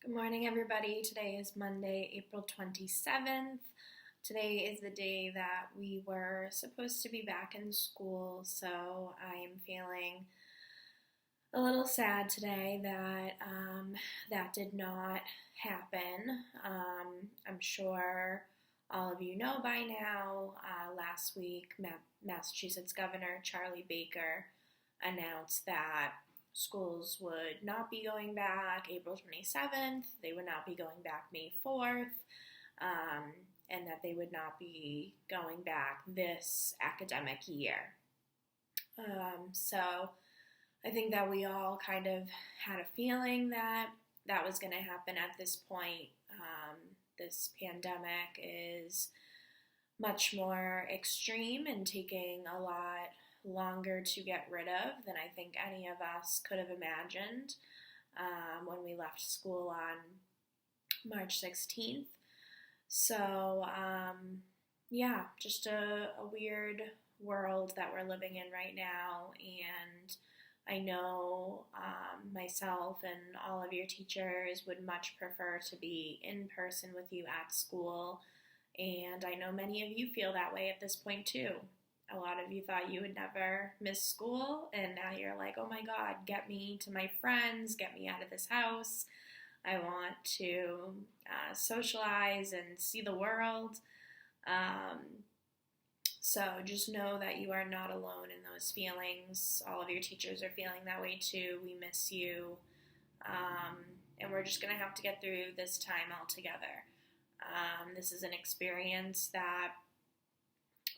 Good morning, everybody. Today is Monday, April 27th. Today is the day that we were supposed to be back in school, so I am feeling a little sad today that that did not happen. I'm sure all of you know by now, last week, Massachusetts Governor Charlie Baker announced that schools would not be going back April 27th, they would not be going back May 4th, um, and that they would not be going back this academic year. So I think that we all kind of had a feeling that that was going to happen at this point. This pandemic is much more extreme and taking a lot longer to get rid of than I think any of us could have imagined when we left school on March 16th. So, yeah, just a weird world that we're living in right now. And I know myself and all of your teachers would much prefer to be in person with you at school. And I know many of you feel that way at this point too. A lot of you thought you would never miss school, and now you're like, oh my God, get me to my friends, get me out of this house. I want to socialize and see the world. Um, so just know that you are not alone in those feelings. All of your teachers are feeling that way too. We miss you. Um, and we're just going to have to get through this time all together. This is an experience that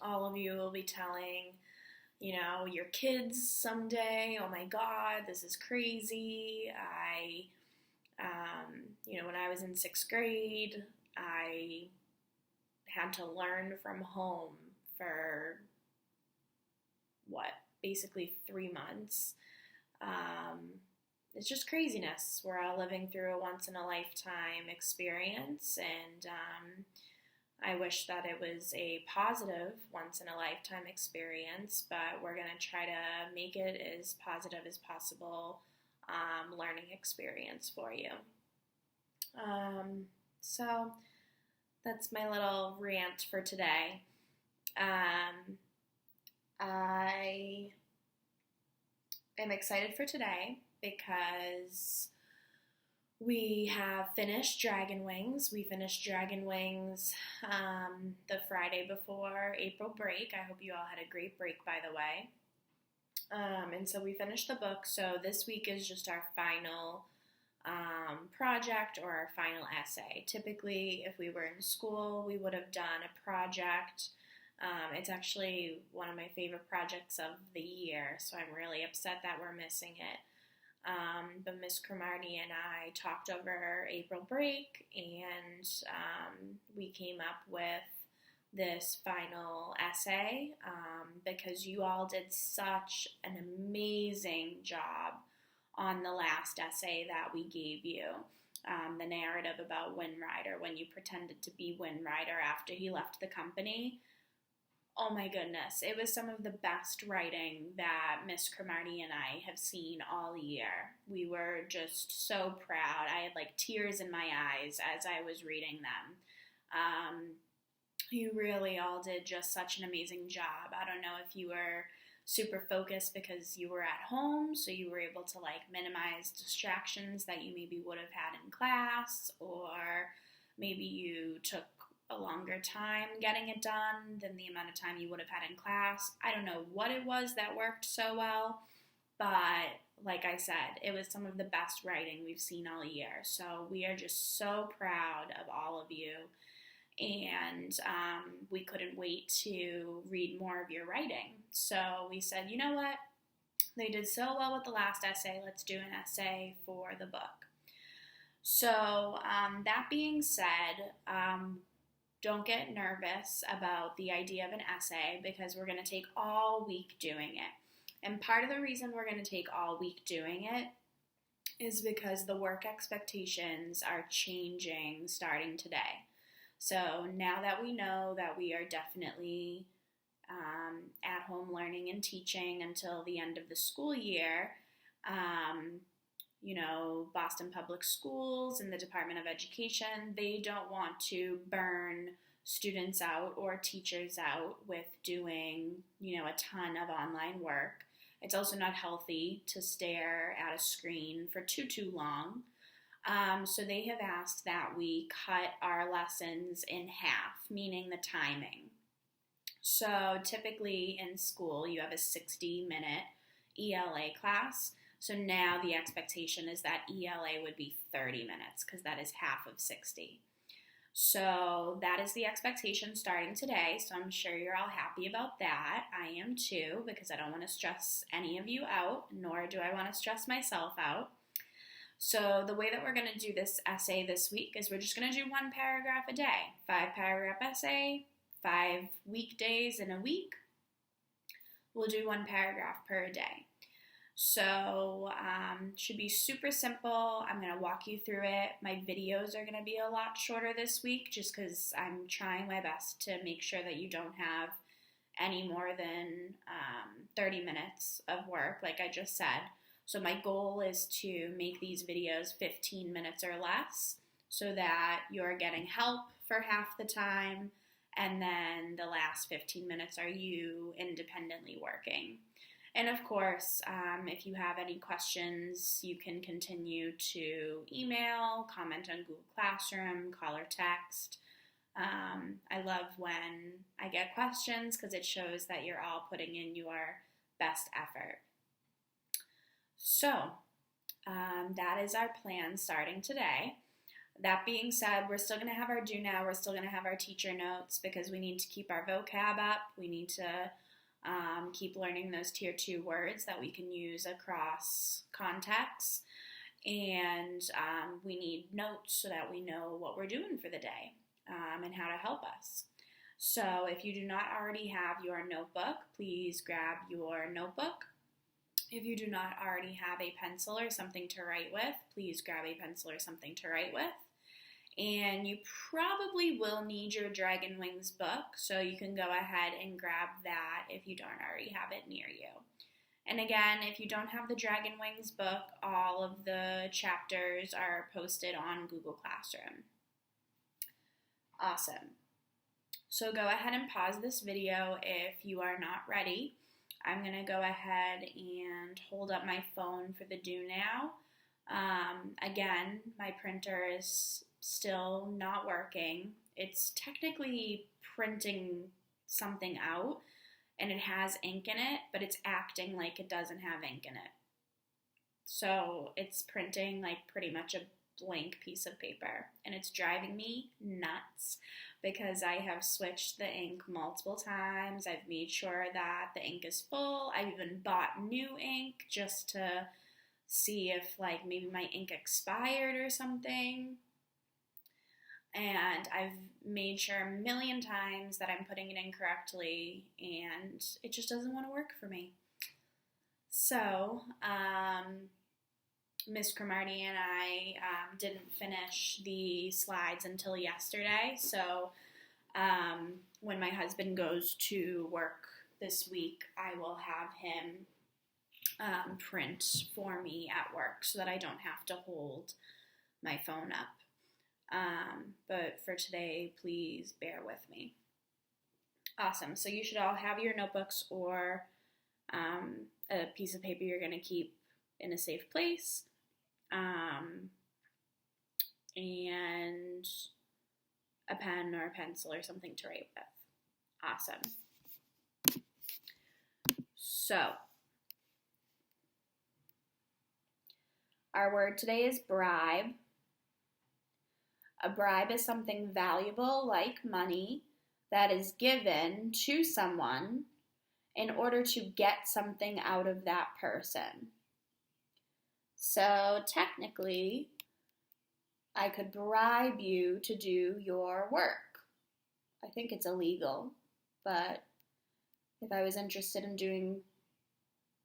all of you will be telling, your kids someday, oh my God, this is crazy. When I was in sixth grade, I had to learn from home for basically 3 months. It's just craziness. We're all living through a once in a lifetime experience, and I wish that it was a positive once in a lifetime experience, but we're going to try to make it as positive as possible learning experience for you. So that's my little rant for today. I am excited for today because we have finished Dragon Wings. We finished Dragon Wings the Friday before April break. I hope you all had a great break, by the way. And so we finished the book. So this week is just our final project or our final essay. Typically, if we were in school, we would have done a project. It's actually one of my favorite projects of the year, so I'm really upset that we're missing it. But Miss Cromartie and I talked over April break, and we came up with this final essay because you all did such an amazing job on the last essay that we gave you. The narrative about Windrider, when you pretended to be Windrider after he left the company. Oh my goodness, it was some of the best writing that Miss Cromartie and I have seen all year. We were just so proud. I had tears in my eyes as I was reading them. You really all did just such an amazing job. I don't know if you were super focused because you were at home, so you were able to minimize distractions that you maybe would have had in class, or maybe you took a longer time getting it done than the amount of time you would have had in class. I don't know what it was that worked so well, but like I said, it was some of the best writing we've seen all year. So we are just so proud of all of you, and we couldn't wait to read more of your writing. So we said, you know what? They did so well with the last essay. Let's do an essay for the book. So that being said, don't get nervous about the idea of an essay because we're going to take all week doing it. And part of the reason we're going to take all week doing it is because the work expectations are changing starting today. So now that we know that we are definitely at home learning and teaching until the end of the school year, Boston Public Schools and the Department of Education, they don't want to burn students out or teachers out with doing, a ton of online work. It's also not healthy to stare at a screen for too long. So they have asked that we cut our lessons in half, meaning the timing. So typically in school, you have a 60-minute ELA class. So now the expectation is that ELA would be 30 minutes because that is half of 60. So that is the expectation starting today. So I'm sure you're all happy about that. I am too, because I don't want to stress any of you out, nor do I want to stress myself out. So the way that we're going to do this essay this week is we're just going to do 1 paragraph a day, 5-paragraph essay, 5 weekdays in a week. We'll do 1 paragraph per day. So should be super simple. I'm going to walk you through it. My videos are going to be a lot shorter this week just because I'm trying my best to make sure that you don't have any more than 30 minutes of work, like I just said. So my goal is to make these videos 15 minutes or less so that you're getting help for half the time, and then the last 15 minutes are you independently working. And of course, if you have any questions, you can continue to email, comment on Google Classroom, call or text. I love when I get questions because it shows that you're all putting in your best effort. So that is our plan starting today. That being said, we're still going to have our do now. We're still going to have our teacher notes because we need to keep our vocab up. We need to keep learning those tier 2 words that we can use across contexts. And we need notes so that we know what we're doing for the day and how to help us. So if you do not already have your notebook, please grab your notebook. If you do not already have a pencil or something to write with, please grab a pencil or something to write with. And you probably will need your Dragon Wings book, so you can go ahead and grab that if you don't already have it near you. And again, if you don't have the Dragon Wings book, all of the chapters are posted on Google Classroom. Awesome. So go ahead and pause this video if you are not ready. I'm going to go ahead and hold up my phone for the do now. Again, my printer is still not working. It's technically printing something out and it has ink in it, but it's acting like it doesn't have ink in it. So it's printing like pretty much a blank piece of paper, and it's driving me nuts because I have switched the ink multiple times. I've made sure that the ink is full. I've even bought new ink just to see if like maybe my ink expired or something. And I've made sure a million times that I'm putting it in correctly, and it just doesn't want to work for me. So, Ms. Cromartie and I didn't finish the slides until yesterday, so when my husband goes to work this week, I will have him print for me at work so that I don't have to hold my phone up. But for today, please bear with me. Awesome. So you should all have your notebooks or a piece of paper you're going to keep in a safe place. And a pen or a pencil or something to write with. Awesome. So, our word today is bribe. A bribe is something valuable, like money, that is given to someone in order to get something out of that person. So technically, I could bribe you to do your work. I think it's illegal, but if I was interested in doing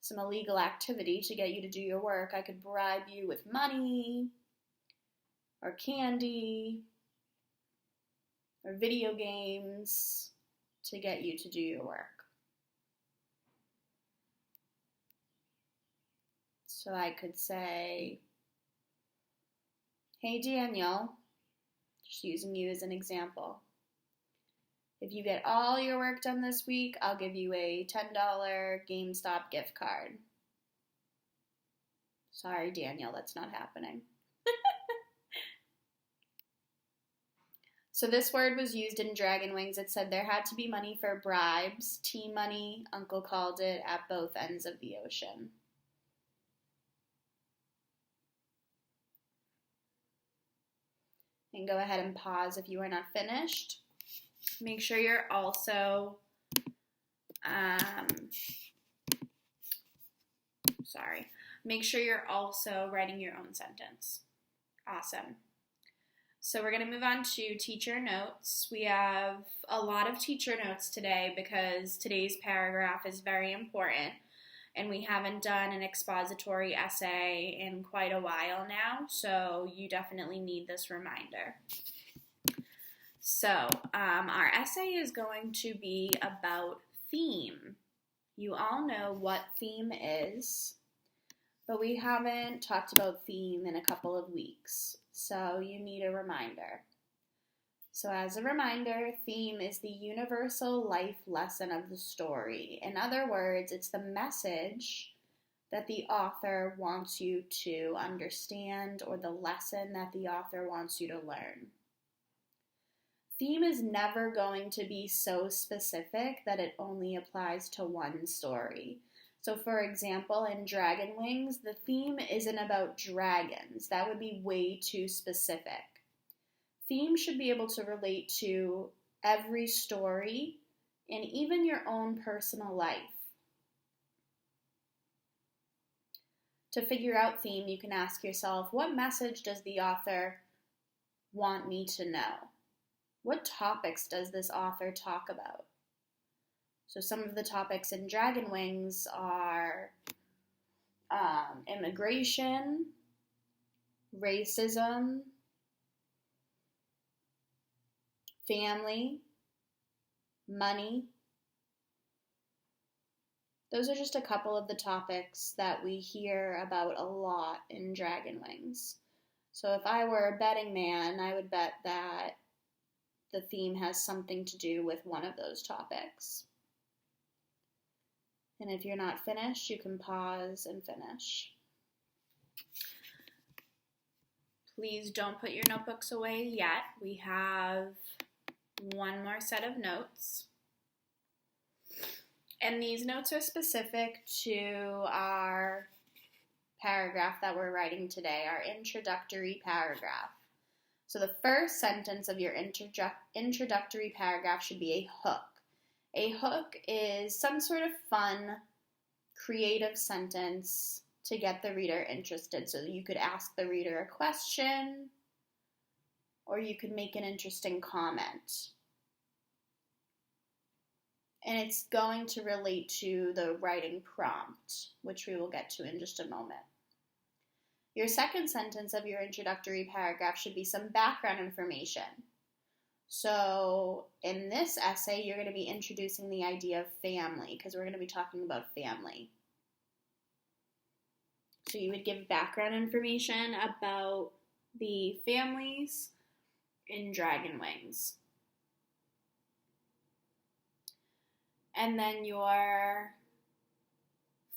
some illegal activity to get you to do your work, I could bribe you with money, or candy, or video games to get you to do your work. So I could say, Hey Daniel, just using you as an example. If you get all your work done this week, I'll give you a $10 GameStop gift card. Sorry, Daniel, that's not happening. So this word was used in Dragon Wings. It said there had to be money for bribes, tea money, Uncle called it, at both ends of the ocean. And go ahead and pause if you are not finished. Make sure you're also, make sure you're also writing your own sentence. Awesome. So we're going to move on to teacher notes. We have a lot of teacher notes today because today's paragraph is very important, and we haven't done an expository essay in quite a while now, so you definitely need this reminder. So our essay is going to be about theme. You all know what theme is, but we haven't talked about theme in a couple of weeks, so you need a reminder. So as a reminder, theme is the universal life lesson of the story. In other words, it's the message that the author wants you to understand or the lesson that the author wants you to learn. Theme is never going to be so specific that it only applies to one story. So for example, in Dragon Wings, the theme isn't about dragons. That would be way too specific. Theme should be able to relate to every story and even your own personal life. To figure out theme, you can ask yourself, what message does the author want me to know? What topics does this author talk about? So some of the topics in Dragon Wings are immigration, racism, family, money. Those are just a couple of the topics that we hear about a lot in Dragon Wings. So if I were a betting man, I would bet that the theme has something to do with one of those topics. And if you're not finished, you can pause and finish. Please don't put your notebooks away yet. We have one more set of notes. And these notes are specific to our paragraph that we're writing today, our introductory paragraph. So the first sentence of your introductory paragraph should be a hook. A hook is some sort of fun, creative sentence to get the reader interested. So you could ask the reader a question, or you could make an interesting comment. And it's going to relate to the writing prompt, which we will get to in just a moment. Your second sentence of your introductory paragraph should be some background information. So in this essay, you're going to be introducing the idea of family, because we're going to be talking about family. So you would give background information about the families in Dragon Wings. And then your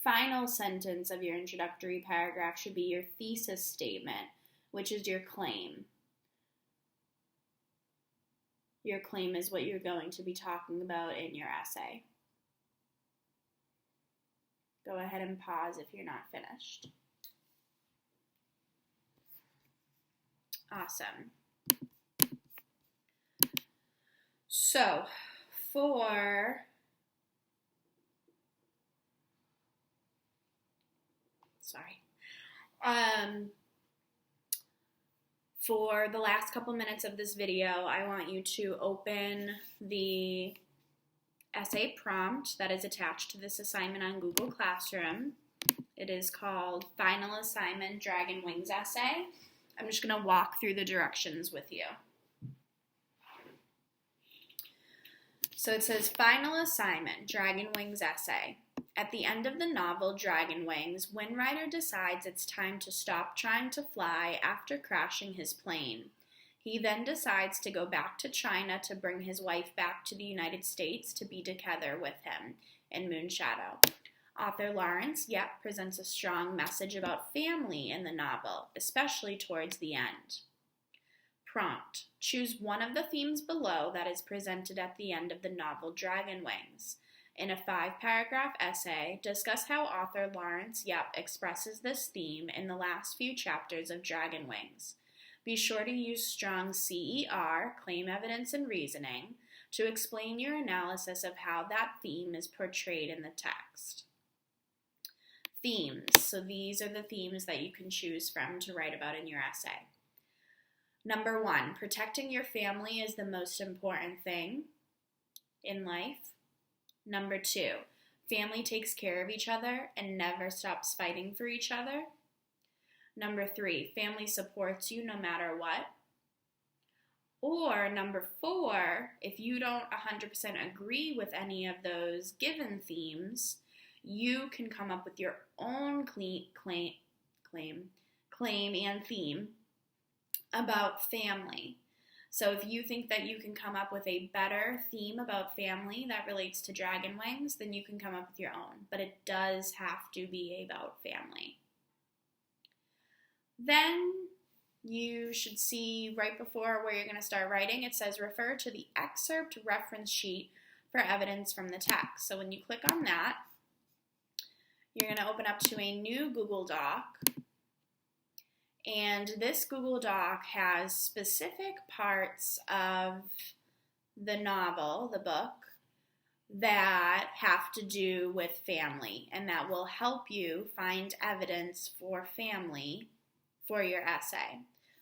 final sentence of your introductory paragraph should be your thesis statement, which is your claim. Your claim is what you're going to be talking about in your essay. Go ahead and pause if you're not finished. Awesome. So, for the last couple minutes of this video, I want you to open the essay prompt that is attached to this assignment on Google Classroom. It is called Final Assignment Dragon Wings Essay. I'm just going to walk through the directions with you. So it says Final Assignment Dragon Wings Essay. At the end of the novel Dragon Wings, Windrider decides it's time to stop trying to fly after crashing his plane. He then decides to go back to China to bring his wife back to the United States to be together with him in Moonshadow. Author Lawrence Yep presents a strong message about family in the novel, especially towards the end. Prompt: choose one of the themes below that is presented at the end of the novel Dragon Wings. In a 5-paragraph essay, discuss how author Lawrence Yep expresses this theme in the last few chapters of Dragon Wings. Be sure to use strong CER, claim evidence and reasoning, to explain your analysis of how that theme is portrayed in the text. Themes. So these are the themes that you can choose from to write about in your essay. Number 1, protecting your family is the most important thing in life. Number 2, family takes care of each other and never stops fighting for each other. Number 3, family supports you no matter what. Or number 4, if you don't 100% agree with any of those given themes, you can come up with your own claim and theme about family. So if you think that you can come up with a better theme about family that relates to Dragon Wings, then you can come up with your own. But it does have to be about family. Then you should see right before where you're going to start writing, it says refer to the excerpt reference sheet for evidence from the text. So when you click on that, you're going to open up to a new Google Doc. And this Google Doc has specific parts of the novel, the book, that have to do with family, and that will help you find evidence for family for your essay.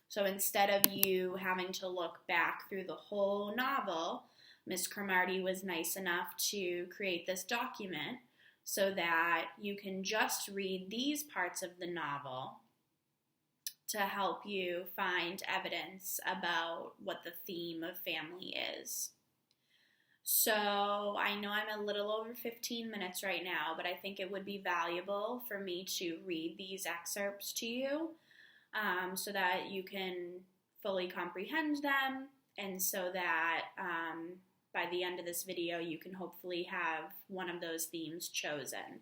So instead of you having to look back through the whole novel, Ms. Cromartie was nice enough to create this document so that you can just read these parts of the novel to help you find evidence about what the theme of family is. So I know I'm a little over 15 minutes right now, but I think it would be valuable for me to read these excerpts to you so that you can fully comprehend them, and so that by the end of this video you can hopefully have one of those themes chosen.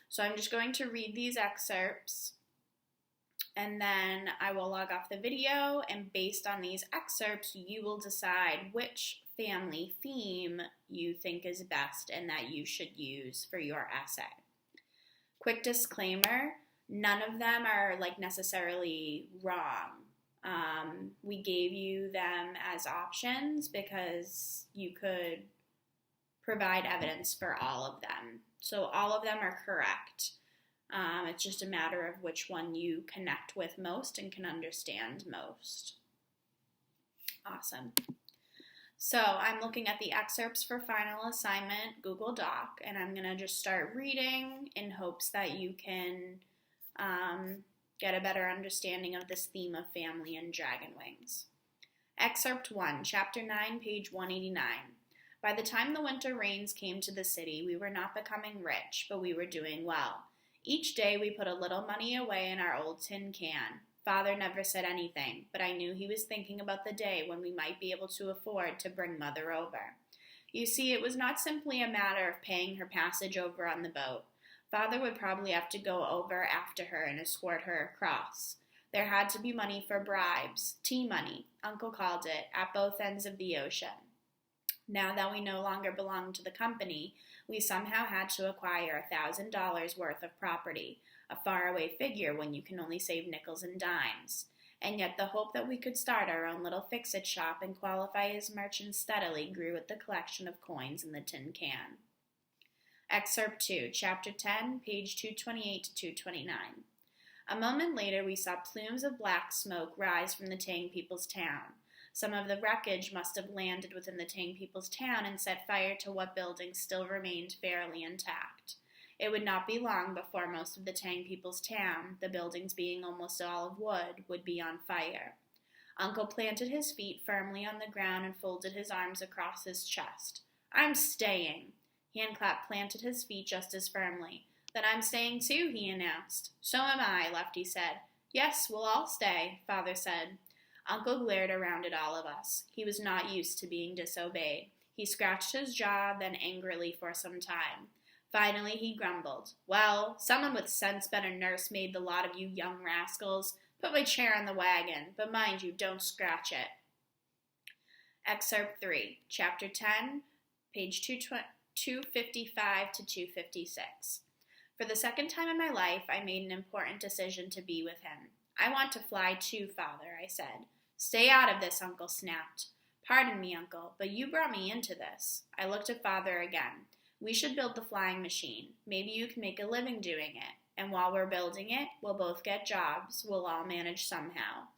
So I'm just going to read these excerpts, and then I will log off the video, and based on these excerpts, you will decide which family theme you think is best and that you should use for your essay. Quick disclaimer, none of them are necessarily wrong. We gave you them as options because you could provide evidence for all of them. So all of them are correct. It's just a matter of which one you connect with most and can understand most. Awesome. So I'm looking at the excerpts for final assignment Google Doc, and I'm going to just start reading in hopes that you can get a better understanding of this theme of family in Dragon Wings. Excerpt 1, Chapter 9, page 189. By the time the winter rains came to the city, we were not becoming rich, but we were doing well. Each day we put a little money away in our old tin can. Father never said anything, but I knew he was thinking about the day when we might be able to afford to bring Mother over. You see, it was not simply a matter of paying her passage over on the boat. Father would probably have to go over after her and escort her across. There had to be money for bribes, tea money, Uncle called it, at both ends of the ocean. Now that we no longer belonged to the company, we somehow had to acquire $1,000 worth of property, a faraway figure when you can only save nickels and dimes. And yet the hope that we could start our own little fix-it shop and qualify as merchants steadily grew with the collection of coins in the tin can. Excerpt 2, Chapter 10, page 228 to 229. A moment later we saw plumes of black smoke rise from the Tang people's town. Some of the wreckage must have landed within the Tang people's town and set fire to what buildings still remained fairly intact. It would not be long before most of the Tang people's town, the buildings being almost all of wood, would be on fire. Uncle planted his feet firmly on the ground and folded his arms across his chest. I'm staying. Handclap planted his feet just as firmly. Then I'm staying too, he announced. So am I, Lefty said. Yes, we'll all stay, Father said. Uncle glared around at all of us. He was not used to being disobeyed. He scratched his jaw, then angrily for some time. Finally, he grumbled. Well, someone with sense better nursemaid the lot of you young rascals. Put my chair in the wagon, but mind you, don't scratch it. Excerpt 3, Chapter 10, page 255 to 256. For the second time in my life, I made an important decision to be with him. I want to fly too, Father, I said. Stay out of this, Uncle snapped. Pardon me, Uncle, but you brought me into this. I looked at Father again. We should build the flying machine. Maybe you can make a living doing it. And while we're building it, we'll both get jobs. We'll all manage somehow.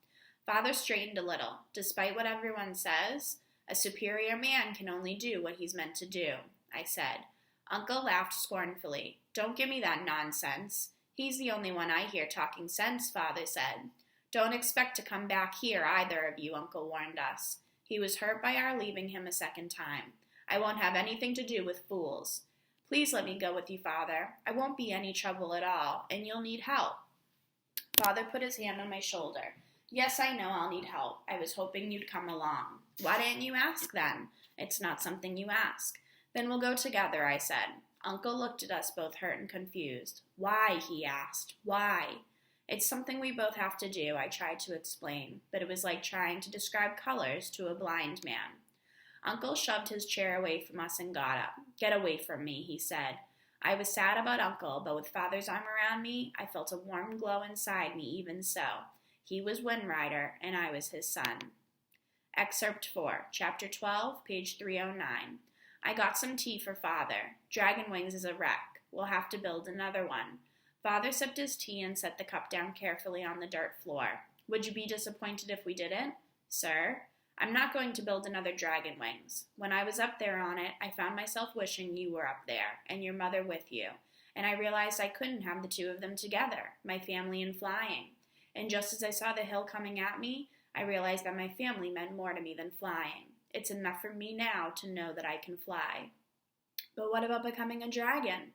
Father straightened a little. Despite what everyone says, a superior man can only do what he's meant to do, I said. Uncle laughed scornfully. Don't give me that nonsense. He's the only one I hear talking sense, Father said. Don't expect to come back here, either of you, Uncle warned us. He was hurt by our leaving him a second time. I won't have anything to do with fools. Please let me go with you, Father. I won't be any trouble at all, and you'll need help. Father put his hand on my shoulder. Yes, I know I'll need help. I was hoping you'd come along. Why didn't you ask then? It's not something you ask. Then we'll go together, I said. Uncle looked at us both hurt and confused. Why, he asked. Why? It's something we both have to do, I tried to explain, but it was like trying to describe colors to a blind man. Uncle shoved his chair away from us and got up. Get away from me, he said. I was sad about Uncle, but with Father's arm around me, I felt a warm glow inside me even so. He was Windrider, and I was his son. Excerpt 4, Chapter 12, page 309. I got some tea for Father. Dragon Wings is a wreck. We'll have to build another one. Father sipped his tea and set the cup down carefully on the dirt floor. Would you be disappointed if we didn't? Sir? I'm not going to build another Dragon Wings. When I was up there on it, I found myself wishing you were up there, and your mother with you. And I realized I couldn't have the two of them together, my family and flying. And just as I saw the hill coming at me, I realized that my family meant more to me than flying. It's enough for me now to know that I can fly. But what about becoming a dragon?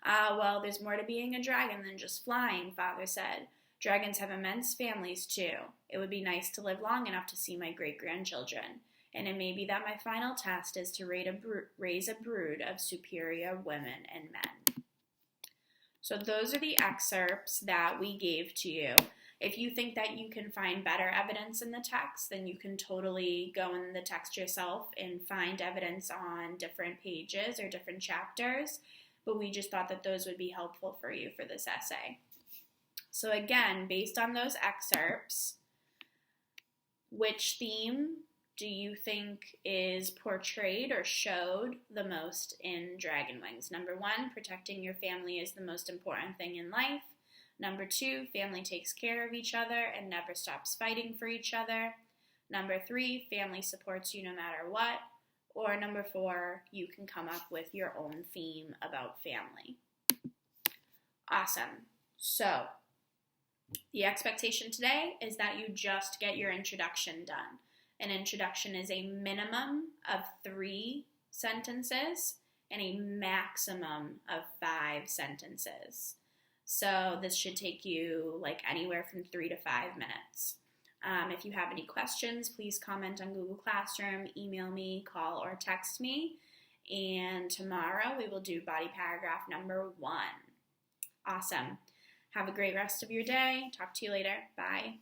Well, there's more to being a dragon than just flying, Father said. Dragons have immense families, too. It would be nice to live long enough to see my great-grandchildren. And it may be that my final test is to raise a brood of superior women and men. So those are the excerpts that we gave to you. If you think that you can find better evidence in the text, then you can totally go in the text yourself and find evidence on different pages or different chapters. But we just thought that those would be helpful for you for this essay. So again, based on those excerpts, which theme do you think is portrayed or showed the most in Dragon Wings? Number 1, protecting your family is the most important thing in life. Number 2, family takes care of each other and never stops fighting for each other. Number 3, family supports you no matter what. Or number 4, you can come up with your own theme about family. Awesome. So, the expectation today is that you just get your introduction done. An introduction is a minimum of 3 sentences and a maximum of 5 sentences. So this should take you like anywhere from 3 to 5 minutes. If you have any questions, please comment on Google Classroom, email me, call, or text me. And tomorrow we will do body paragraph number 1. Awesome. Have a great rest of your day. Talk to you later. Bye.